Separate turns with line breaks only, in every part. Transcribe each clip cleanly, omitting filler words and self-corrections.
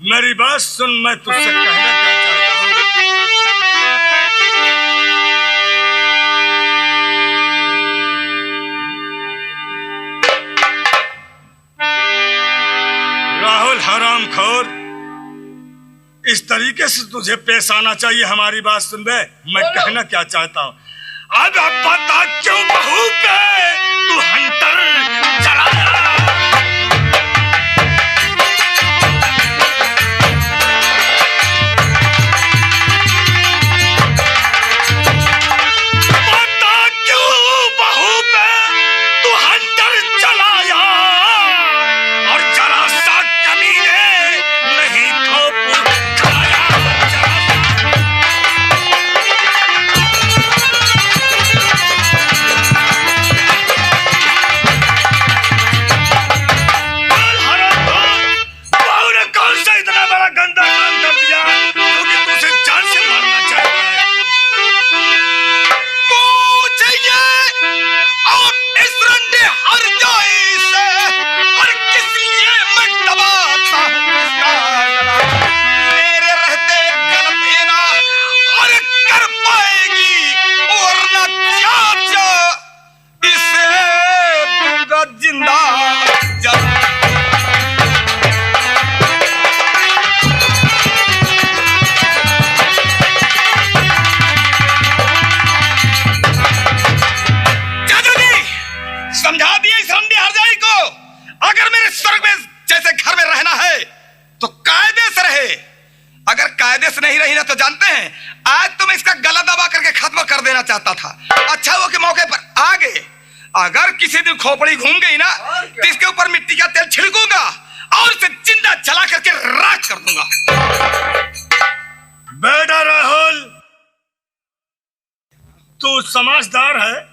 मेरी बात सुन, मैं तुझसे कहना क्या चाहता हूँ। राहुल हरामखोर, इस तरीके से तुझे पेश आना चाहिए। हमारी बात सुन बे, मैं कहना क्या चाहता हूँ। अब पता क्यों बहू पे तू हंटर चलाया। पता क्यों बहू पे तू हंटर चलाया और जरा सा कमीने नहीं थोप खाया। गंदा काम कर दिया क्योंकि तुझे जान से मारना चाहता है। और इस रंडे हर जाए से और किस लिए मैं दबाता हूँ इसका गला। मेरे रहते गल देना और कर पाएगी और न चाचा इसे दूंगा जिंदा जब। समझा दिया इस रंडे हरजाई को, अगर मेरे स्वर्ग में जैसे घर में रहना है तो कायदे से रहे। अगर कायदे से नहीं रही ना तो जानते हैं आज तो मैं इसका गला दबा करके खत्म कर देना चाहता था। अच्छा वो के मौके पर आ गए। अगर किसी दिन खोपड़ी घूम गई ना तो इसके ऊपर मिट्टी का तेल छिड़कूंगा और इसे जिंदा जला करके राख कर दूंगा। बेटा राहुल, तू समझदार है?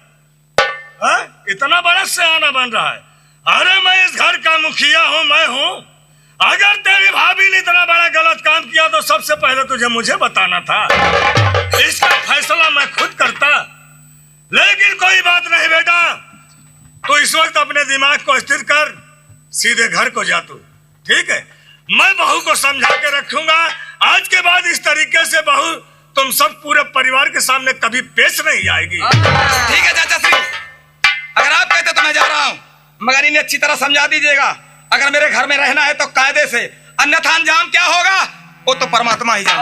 इतना बड़ा सयाना बन रहा है। अरे मैं इस घर का मुखिया हूँ, मैं हूँ। अगर तेरी भाभी ने इतना बड़ा गलत काम किया तो सबसे पहले तुझे मुझे बताना था। इसका फैसला मैं खुद करता। लेकिन कोई बात नहीं बेटा, तू इस वक्त अपने दिमाग को स्थिर कर, सीधे घर को जा तू। ठीक है, मैं बहू को समझा के रखूंगा। आज के बाद इस तरीके से बहू तुम सब पूरे परिवार के सामने कभी पेश नहीं आएगी।
ठीक है चाचा श्री, अगर आप कहते तो मैं जा रहा हूं, मगर इन्हें अच्छी तरह समझा दीजिएगा। अगर मेरे घर में रहना है तो कायदे से, अन्यथा अंजाम क्या होगा वो तो परमात्मा ही जाने।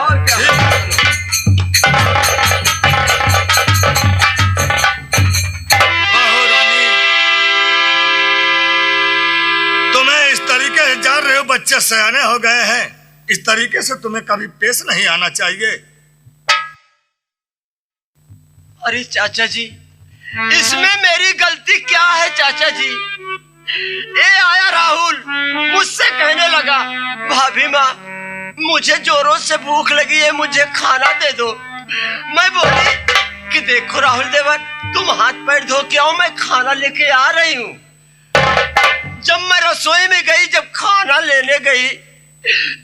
तुम्हें इस तरीके से जान रहे हो, बच्चे सयाने हो गए हैं, इस तरीके से तुम्हें कभी पेश नहीं आना चाहिए।
अरे चाचा जी, इसमें मेरी गलती क्या है चाचा जी? ये आया राहुल मुझसे कहने लगा, भाभी माँ मुझे जोरों से भूख लगी है, मुझे खाना दे दो। मैं बोली कि देखो राहुल देवर, तुम हाथ पैर धो के आओ, मैं खाना लेके आ रही हूँ। जब मैं रसोई में गई, जब खाना लेने गई,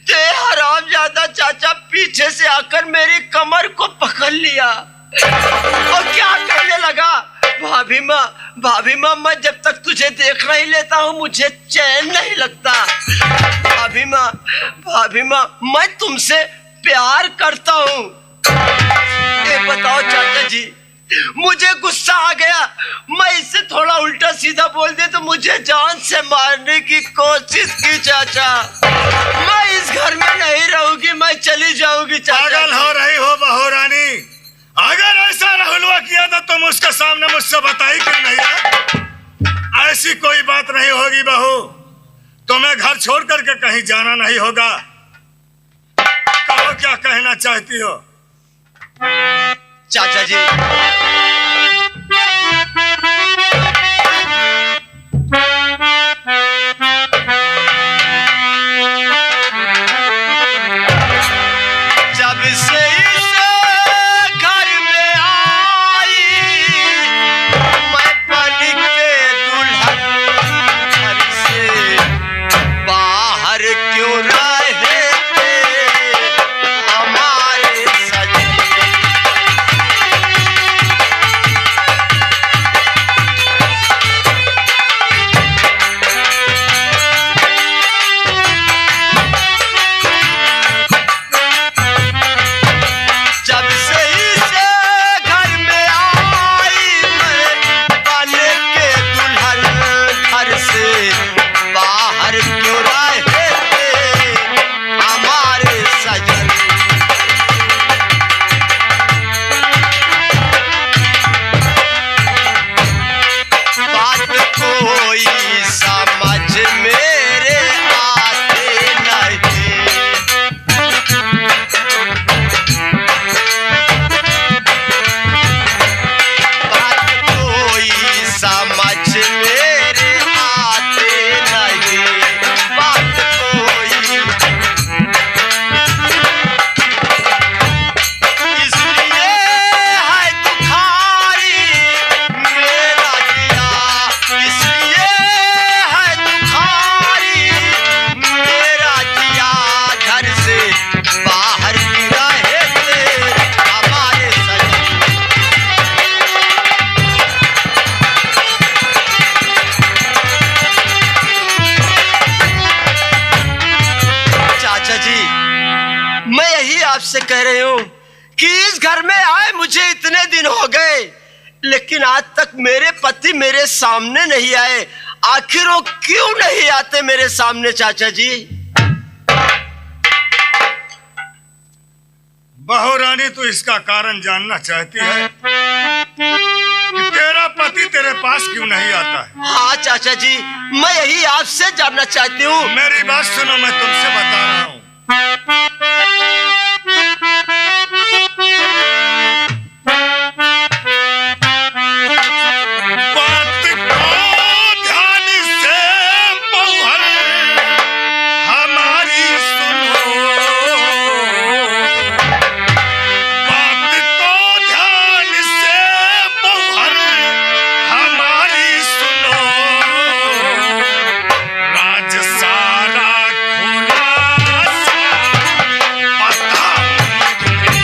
ते हरामजादा चाचा पीछे से आकर मेरी कमर को पकड़ लिया और क्या कहने लगा, भाभी माँ मैं जब तक तुझे देख नहीं लेता हूँ मुझे चैन नहीं लगता। भाभी माँ मैं तुमसे प्यार करता हूँ। ये बताओ चाचा जी, मुझे गुस्सा आ गया, मैं इससे थोड़ा उल्टा सीधा बोल दे तो मुझे जान से मारने की कोशिश की। चाचा मैं इस घर में नहीं रहूंगी, मैं चली जाऊंगी।
पागल हो रही हो बहू रानी? अगर ऐसा राहुलवा किया तो तुम उसके सामने मुझसे बताई क्यों नहीं? ऐसी कोई बात नहीं होगी बहू, तुम्हें घर छोड़ करके कहीं जाना नहीं होगा। कहो क्या कहना चाहती हो?
चाचा जी जब से चाचा जी, मैं यही आपसे कह रही हूँ कि इस घर में आए मुझे इतने दिन हो गए, लेकिन आज तक मेरे पति मेरे सामने नहीं आए। आखिर वो क्यों नहीं आते मेरे सामने चाचा जी?
बहू रानी, तू इसका कारण जानना चाहती है कि तेरा पति तेरे पास क्यों नहीं आता है?
हाँ चाचा जी, मैं यही आपसे जानना चाहती हूँ।
मेरी बात सुनो, मैं तुमसे बता रहा हूँ। बात को ध्यान से बहुर हमारी सुनो, बात को ध्यान से बहुर हमारी सुनो, राज सारा खुलासा बताऊं तुम्हें।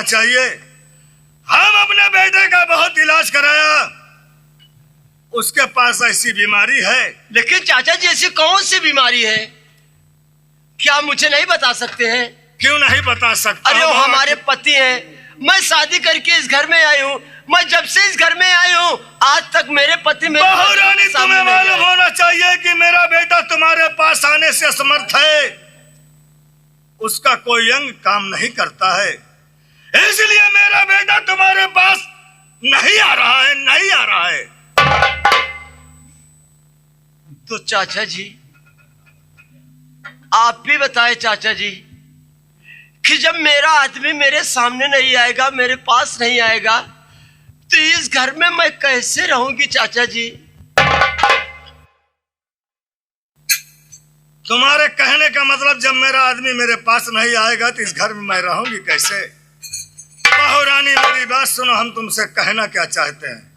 चाहिए, हम अपने बेटे का बहुत इलाज कराया, उसके पास ऐसी बीमारी है।
लेकिन चाचा जी ऐसी कौन सी बीमारी है, क्या मुझे नहीं बता सकते हैं?
क्यों नहीं बता सकता?
अरे वो हमारे पति हैं, मैं शादी करके इस घर में आई हूँ, मैं जब से इस घर में आई हूँ आज तक मेरे पति मेरे
बहू रानी, तुम्हें मालूम होना चाहिए कि मेरा बेटा तुम्हारे पास आने से असमर्थ है, उसका कोई अंग काम नहीं करता है, इसलिए मेरा बेटा तुम्हारे पास नहीं आ रहा है, नहीं आ रहा है।
तो चाचा जी आप भी बताएं चाचा जी कि जब मेरा आदमी मेरे सामने नहीं आएगा, मेरे पास नहीं आएगा, तो इस घर में मैं कैसे रहूंगी चाचा जी?
तुम्हारे कहने का मतलब जब मेरा आदमी मेरे पास नहीं आएगा तो इस घर में मैं रहूंगी कैसे? बहू रानी मेरी बात सुनो, हम तुमसे कहना क्या चाहते हैं।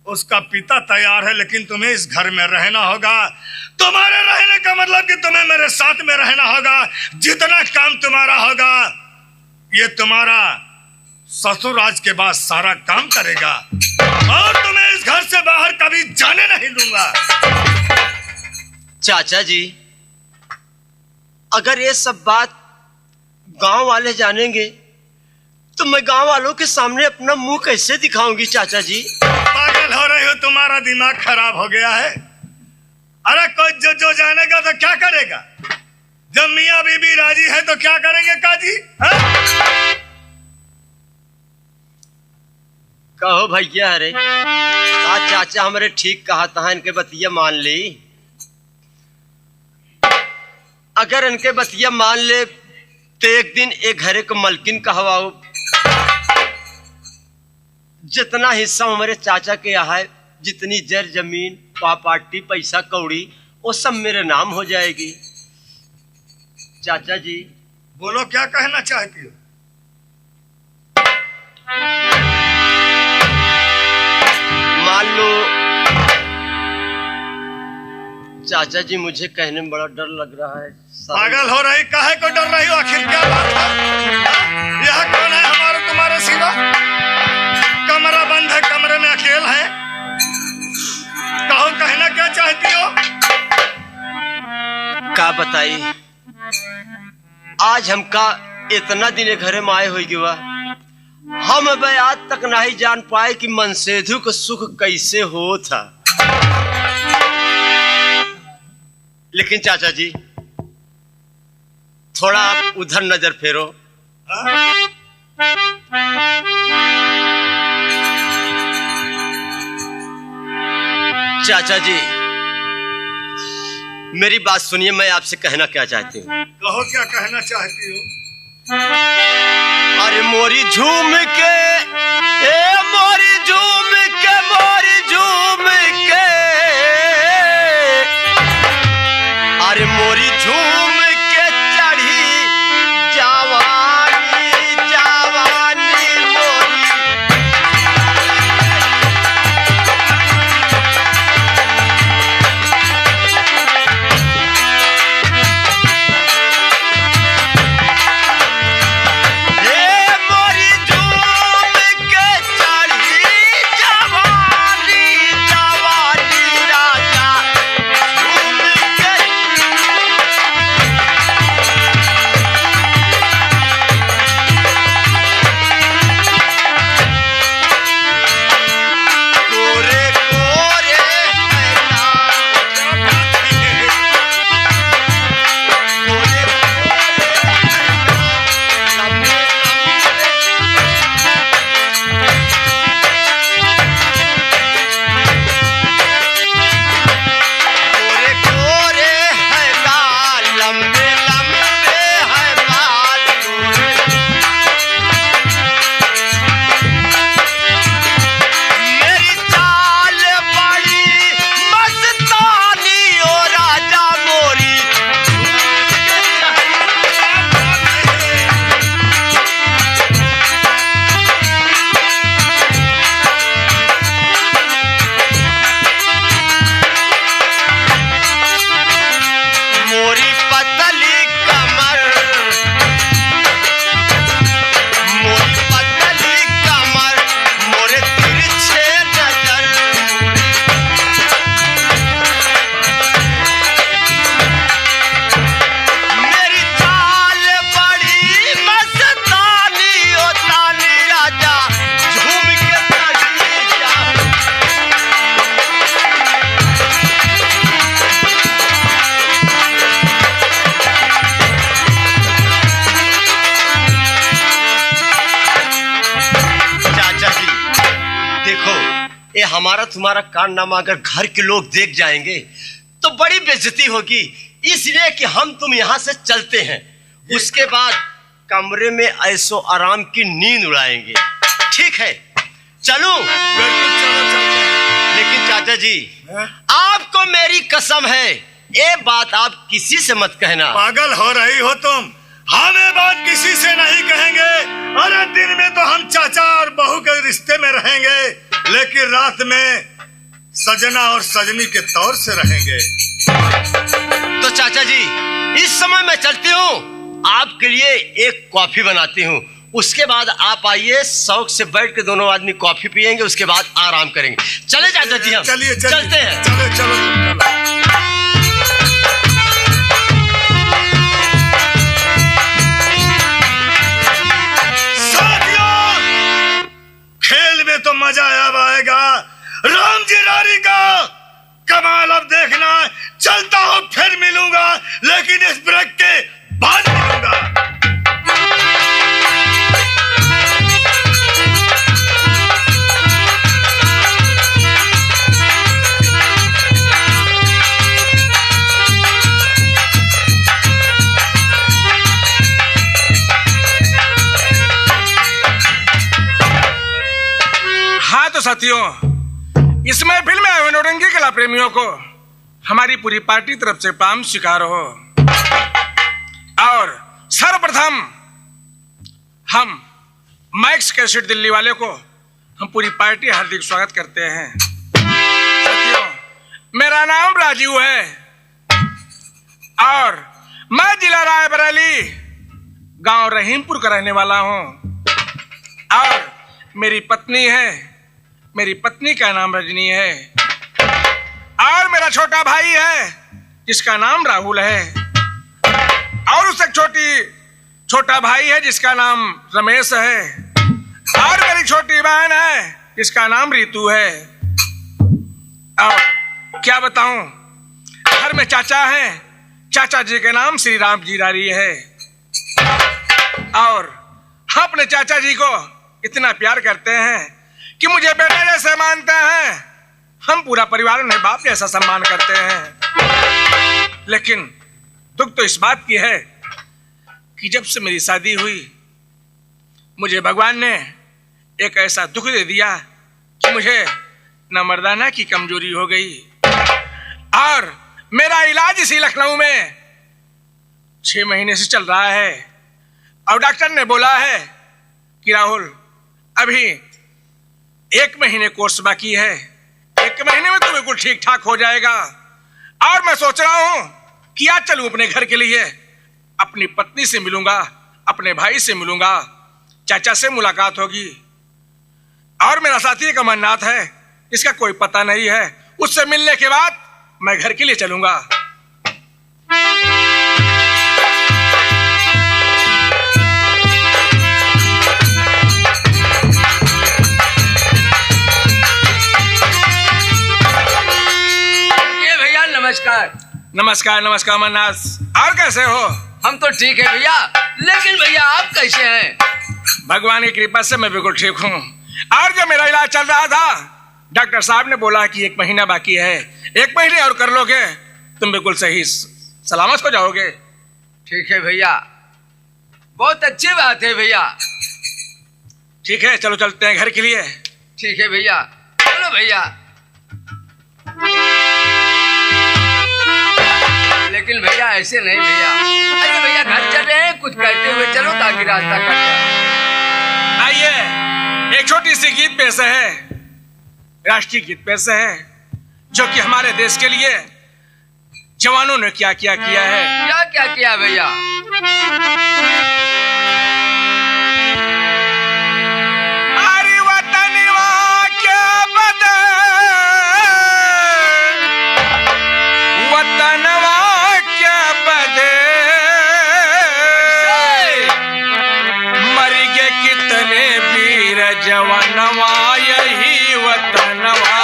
उसका पिता तैयार है, लेकिन तुम्हें इस घर में रहना होगा। तुम्हारे रहने का मतलब कि तुम्हें मेरे साथ में रहना होगा। जितना काम तुम्हारा होगा ये तुम्हारा ससुर आज के बाद सारा काम करेगा और तुम्हें इस घर से बाहर कभी जाने नहीं दूंगा।
चाचा जी, अगर ये सब बात गांव वाले जानेंगे तो मैं गांव वालों के सामने अपना मुंह कैसे दिखाऊंगी चाचा जी?
पागल हो रही हो, तुम्हारा दिमाग खराब हो गया है। अरे कोई जो जानेगा तो क्या करेगा? जब मियाँ बीबी राजी है तो क्या करेंगे काजी?
कहो भैया, अरे आज चाचा हमारे ठीक कहा था, इनके बतिया मान ली। अगर इनके बतिया मान ले तो एक दिन एक घरे को मलकिन कहवाओ, जितना हिस्सा हमारे चाचा के यहाँ है, जितनी जर जमीन प्रॉपर्टी पैसा कौड़ी वो सब मेरे नाम हो जाएगी। चाचा जी
बोलो, क्या कहना चाहती हो?
मान लो चाचा जी, मुझे कहने में बड़ा डर लग रहा है।
पागल हो रही, काहे को डर रही हो? आखिर क्या बात है? यह कौन है हमारे तुम्हारे सिवा? कमरा बंद है, कमरे में अकेला है। कहो, कहना क्या चाहती हो?
का बताई, आज हमका इतना दिन घरे में आए होगी वा, हम अब आज तक नहीं जान पाए कि मनसेधु को सुख कैसे हो था। लेकिन चाचा जी थोड़ा आप उधर नजर फेरो। चाचा जी मेरी बात सुनिए, मैं आपसे कहना क्या चाहती हूँ।
कहो, क्या कहना चाहती हो?
अरे मोरी झूम के, ए मोरी झूम के, मोरी झूम के, अरे मोरी झूम के चढ़ी जवानी, जवानी मोरी। हमारा तुम्हारा कारनामा अगर घर के लोग देख जाएंगे तो बड़ी बेइज्जती होगी, इसलिए कि हम तुम यहाँ से चलते हैं, उसके बाद कमरे में ऐसो आराम की नींद उड़ाएंगे। ठीक है, चलो। लेकिन चाचा जी आपको मेरी कसम है, ये बात आप किसी से मत कहना।
पागल हो रही हो तुम? हम ये बात किसी से नहीं कहेंगे। अरे दिन में तो हम चाचा और बहू के रिश्ते में रहेंगे, लेकिन रात में सजना और सजनी के तौर से रहेंगे।
तो चाचा जी इस समय मैं चलती हूँ, आपके लिए एक कॉफी बनाती हूँ, उसके बाद आप आइए, शौक से बैठ के दोनों आदमी कॉफी पियेंगे, उसके बाद आराम करेंगे। चले चाचा जी, हम
चलिए
चलते हैं।
चलो चलो, चलो। फिर मिलूंगा, लेकिन इस ब्रेक के बाद मिलूंगा।
हाँ तो साथियों, इस महफिल में आए हुए नौरंगी कला प्रेमियों को हमारी पूरी पार्टी तरफ से प्रणाम स्वीकार हो। और सर्वप्रथम हम मैक्स कैसेट दिल्ली वाले को हम पूरी पार्टी हार्दिक स्वागत करते हैं। साथियों, मेरा नाम राजीव है और मैं जिला रायबरेली गांव रहीमपुर का रहने वाला हूं। और मेरी पत्नी है, मेरी पत्नी का नाम रजनी है। और मेरा छोटा भाई है जिसका नाम राहुल है। और उससे छोटा भाई है जिसका नाम रमेश है। और मेरी छोटी बहन है जिसका नाम रितु है। और क्या बताऊं, घर में चाचा है, चाचा जी के नाम श्री राम जी रारी है। और हम अपने चाचा जी को इतना प्यार करते हैं कि मुझे बेटा जैसे मानते हैं। हम पूरा परिवार उन्हें बाप जैसा सम्मान करते हैं। लेकिन दुख तो इस बात की है कि जब से मेरी शादी हुई, मुझे भगवान ने एक ऐसा दुख दे दिया कि मुझे न मर्दाना की कमजोरी हो गई। और मेरा इलाज इसी लखनऊ में 6 महीने से चल रहा है। और डॉक्टर ने बोला है कि राहुल, अभी 1 महीने कोर्स बाकी है, 1 महीने में तो बिल्कुल ठीक ठाक हो जाएगा। और मैं सोच रहा हूं कि आज चलूं अपने घर के लिए, अपनी पत्नी से मिलूंगा, अपने भाई से मिलूंगा, चाचा से मुलाकात होगी। और मेरा साथी एक अमरनाथ है, इसका कोई पता नहीं है, उससे मिलने के बाद मैं घर के लिए चलूंगा।
नमस्कार।
नमस्कार नमस्कार अमरनाथ, और कैसे हो?
हम तो ठीक है भैया, लेकिन भैया आप कैसे हैं?
भगवान की कृपा से मैं बिल्कुल ठीक हूँ। और जो मेरा इलाज चल रहा था, डॉक्टर साहब ने बोला कि 1 महीना बाकी है, 1 महीने और कर लोगे तुम बिल्कुल सही सलामत हो जाओगे।
ठीक है भैया, बहुत अच्छी बात है भैया।
ठीक है, चलो चलते हैं घर के लिए।
ठीक है भैया, चलो भैया। लेकिन भैया ऐसे नहीं भैया, अरे भैया घर चल रहे हैं, कुछ कहते हुए चलो ताकि रास्ता कट जाए।
आइए, एक छोटी सी गीत पेश है, राष्ट्रीय गीत पेश है, जो कि हमारे देश के लिए जवानों ने क्या क्या किया है।
क्या क्या किया भैया?
अरे वतनवा क्या बदे, वतनवा क्या बदे, मर गए कितने वीर जवानवा, यही वतनवा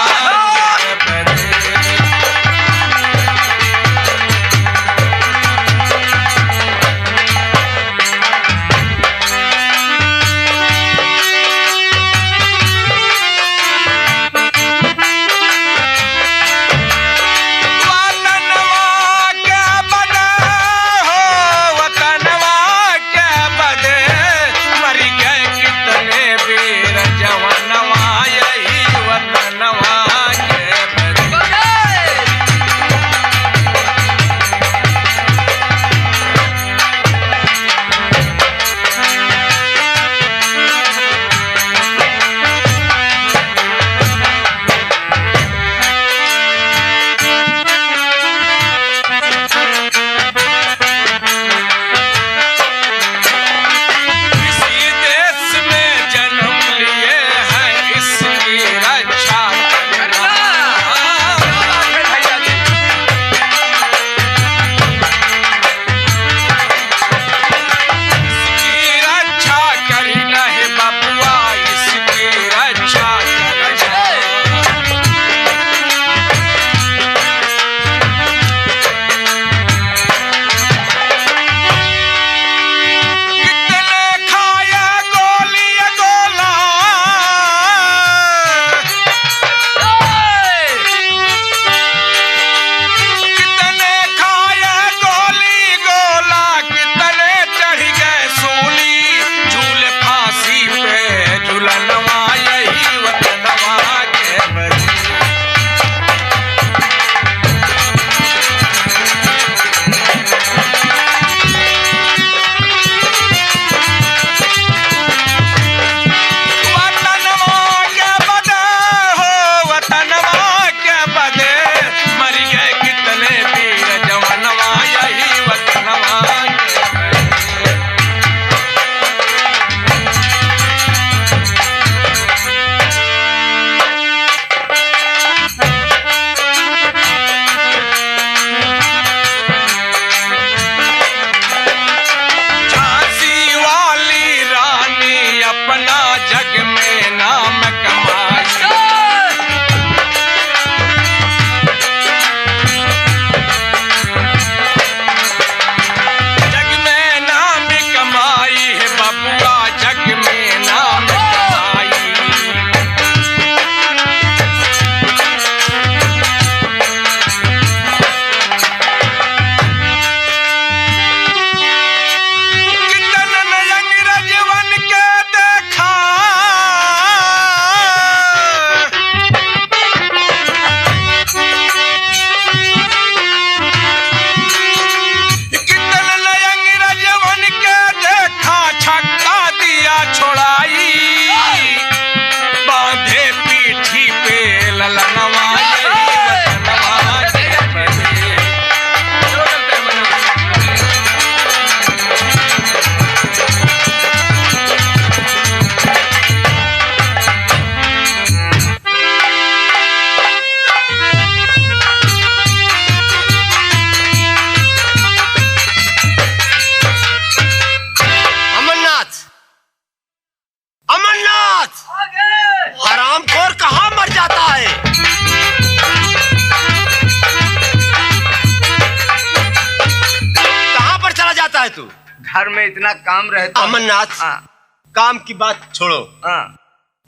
रहा है तू?
घर में इतना काम रहता है।
अमरनाथ,
हाँ।
काम की बात छोड़ो।
हाँ।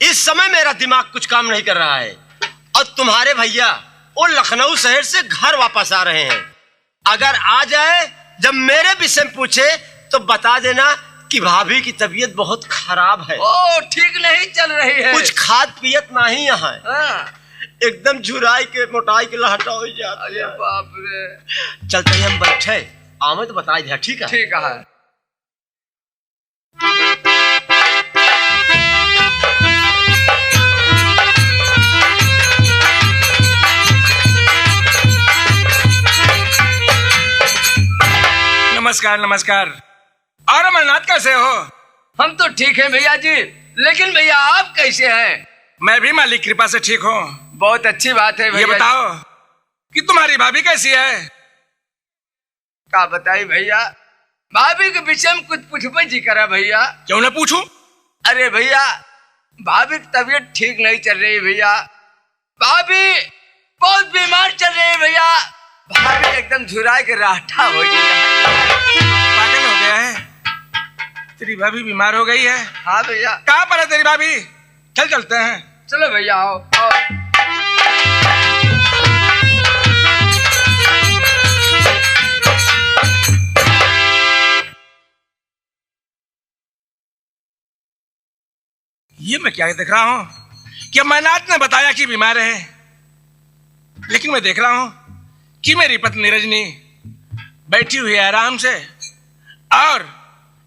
इस समय मेरा दिमाग कुछ काम नहीं कर रहा है और तुम्हारे भैया वो लखनऊ शहर से घर वापस आ रहे हैं। अगर आ जाए, जब मेरे विषय में पूछे तो बता देना कि भाभी की तबीयत बहुत खराब है।
ओ, ठीक नहीं चल रही है।
कुछ खाद पियत नहीं यहाँ है।
हाँ।
एकदम झुराई के मोटाई के लहटा हो जाती
अरे
है।
बाप रे।
चलते ही हम बैठे, आवे तो बता दिया। ठीक है?
ठीक है।
नमस्कार नमस्कार। और अमरनाथ कैसे हो?
हम तो ठीक हैं भैया जी, लेकिन भैया आप कैसे हैं?
मैं भी मालिक कृपा से ठीक हूँ।
बहुत अच्छी बात है
ये
भैया।
बताओ कि तुम्हारी भाभी कैसी है?
क्या बताई भैया, भाभी के विषय में कुछ पूछबे जी करा भैया।
क्यों न पूछूं?
अरे भैया, भाभी की तबीयत ठीक नहीं चल रही भैया। भाभी बहुत बीमार चल रही है भैया। भाभी एकदम झुरा के राठा हो गई है।
पागल हो गया है? तेरी भाभी बीमार हो गई है?
हाँ भैया।
कहाँ पर है तेरी भाभी? चल चलते हैं।
चलो भैया, आओ आओ।
ये मैं क्या देख रहा हूँ कि अमरनाथ ने बताया कि बीमार है, लेकिन मैं देख रहा हूँ कि मेरी पत्नी रजनी बैठी हुई है आराम से और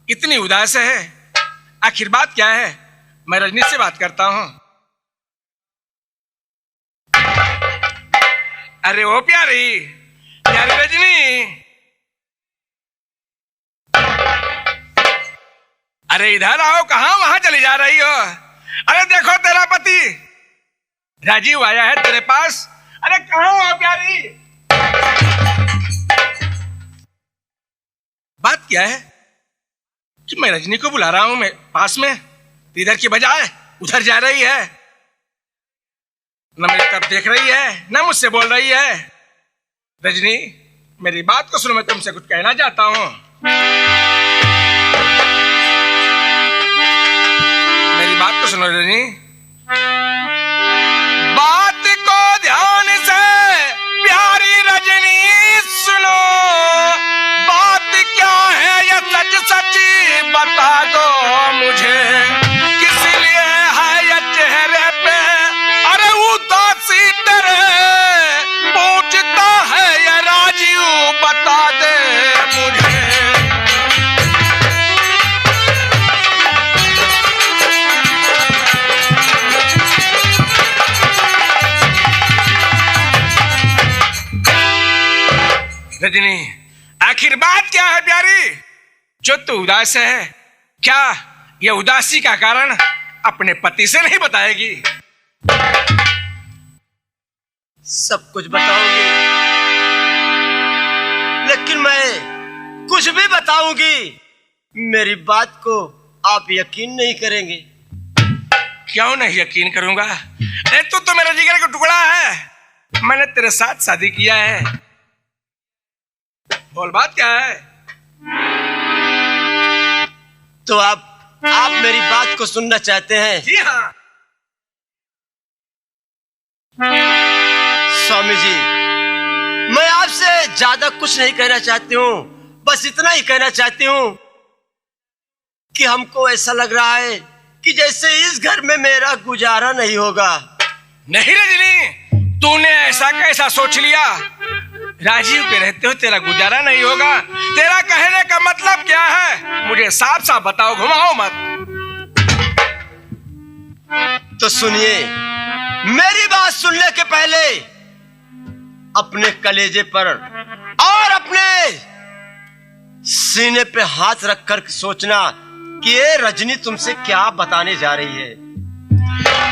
इतनी उदास है। आखिर बात क्या है? मैं रजनी से बात करता हूँ। अरे ओ प्यारी प्यारी रजनी, अरे इधर आओ। कहाँ वहां चली जा रही हो? अरे देखो तेरा पति राजीव आया है तेरे पास। अरे कहाँ हो प्यारी? बात क्या है कि मैं रजनी को बुला रहा हूं मैं पास में, इधर की बजाय उधर जा रही है। न मेरी तरफ देख रही है, न मुझसे बोल रही है। रजनी, मेरी बात को सुनो, मैं तुमसे कुछ कहना चाहता हूं। मेरी बात को सुनो रजनी। बात को ध्यान से प्यारी रजनी सुनो। बात क्या है ये सच सच बता दो मुझे। किस लिए है ये चेहरे पे अरे उदासी तेरे? पूछता है ये राजीव, बता दे मुझे। रजनी, आखिर बात क्या है प्यारी जो तू उदास है? क्या यह उदासी का कारण अपने पति से नहीं बताएगी?
सब कुछ बताऊंगी, लेकिन मैं कुछ भी बताऊंगी, मेरी बात को आप यकीन नहीं करेंगे।
क्यों नहीं यकीन करूंगा? अरे तू तो मेरा जिगर का टुकड़ा है। मैंने तेरे साथ शादी किया है। बोल बात क्या है?
तो आप मेरी बात को सुनना चाहते हैं?
जी हाँ।
स्वामी जी, मैं आपसे ज्यादा कुछ नहीं कहना चाहती हूँ, बस इतना ही कहना चाहती हूँ कि हमको ऐसा लग रहा है कि जैसे इस घर में मेरा गुजारा नहीं होगा।
नहीं रजनी, तूने ऐसा कैसा सोच लिया? राजीव के रहते हो तेरा गुजारा नहीं होगा? तेरा कहने का मतलब क्या है? मुझे साफ साफ बताओ, घुमाओ मत।
तो सुनिए, मेरी बात सुनने के पहले अपने कलेजे पर और अपने सीने पे हाथ रखकर सोचना कि ये रजनी तुमसे क्या बताने जा रही है।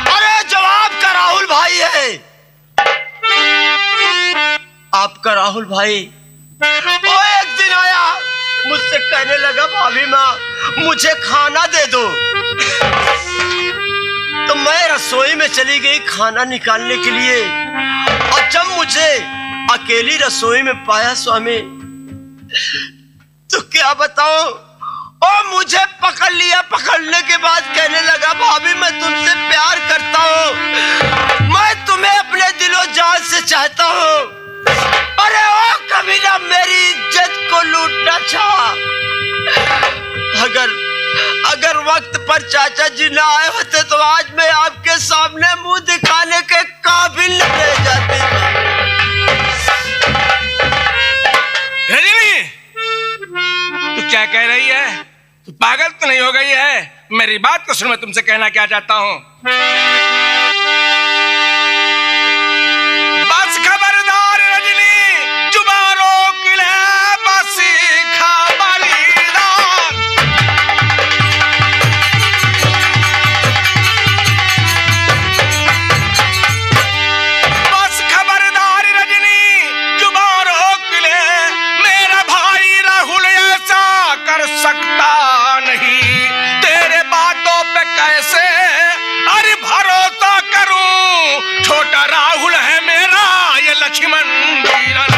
अरे जवाब का राहुल भाई है, आपका राहुल भाई। वो एक दिन आया, मुझसे कहने लगा भाभी माँ मुझे खाना दे दो। तो मैं रसोई में चली गई खाना निकालने के लिए, और जब मुझे अकेली रसोई में पाया स्वामी, तो क्या क्या बताऊं। ओ मुझे पकड़ लिया, पकड़ने के बाद कहने लगा भाभी मैं तुमसे प्यार करता हूँ, मैं तुम्हें अपने दिलो जान से चाहता हूँ। अरे ओ कमीना मेरी इज्जत को लूटना चाहा। अगर वक्त पर चाचा जी ना आए होते तो आज मैं आपके सामने मुंह दिखाने के काबिल न रह जाती।
रजनी, तू क्या कह रही है? तू पागल तो नहीं हो गई है? मेरी बात को सुन, मैं तुमसे कहना क्या चाहता हूं। बस खबरदार रजनी, जुबान रोक ले, बस खबरदार। बस खबरदार रजनी, जुबान रोक ले, मेरा भाई राहुल ऐसा कर सकता नहीं। तेरे बातों पे कैसे अरे भरोसा करूं? छोटा राहुल है मेरा, ये लक्ष्मण वीरन।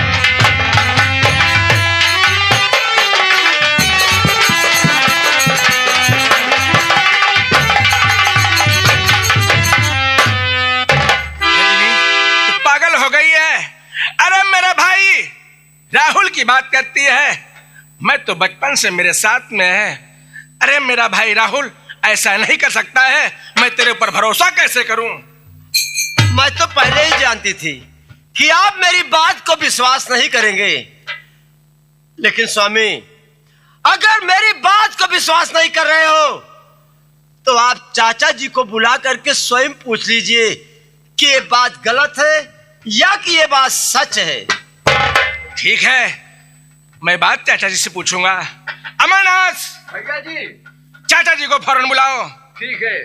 तू पागल हो गई है? अरे मेरे भाई राहुल की बात करती है, मैं तो बचपन से मेरे साथ में है। अरे मेरा भाई राहुल ऐसा नहीं कर सकता है, मैं तेरे ऊपर भरोसा कैसे करूं?
मैं तो पहले ही जानती थी कि आप मेरी बात को विश्वास नहीं करेंगे, लेकिन स्वामी अगर मेरी बात को विश्वास नहीं कर रहे हो तो आप चाचा जी को बुला करके स्वयं पूछ लीजिए कि ये बात गलत है या कि ये बात सच है।
ठीक है, मैं बात चाचा जी से पूछूंगा। अमरनाथ,
भैया जी।
चाचा जी को फौरन बुलाओ।
ठीक है।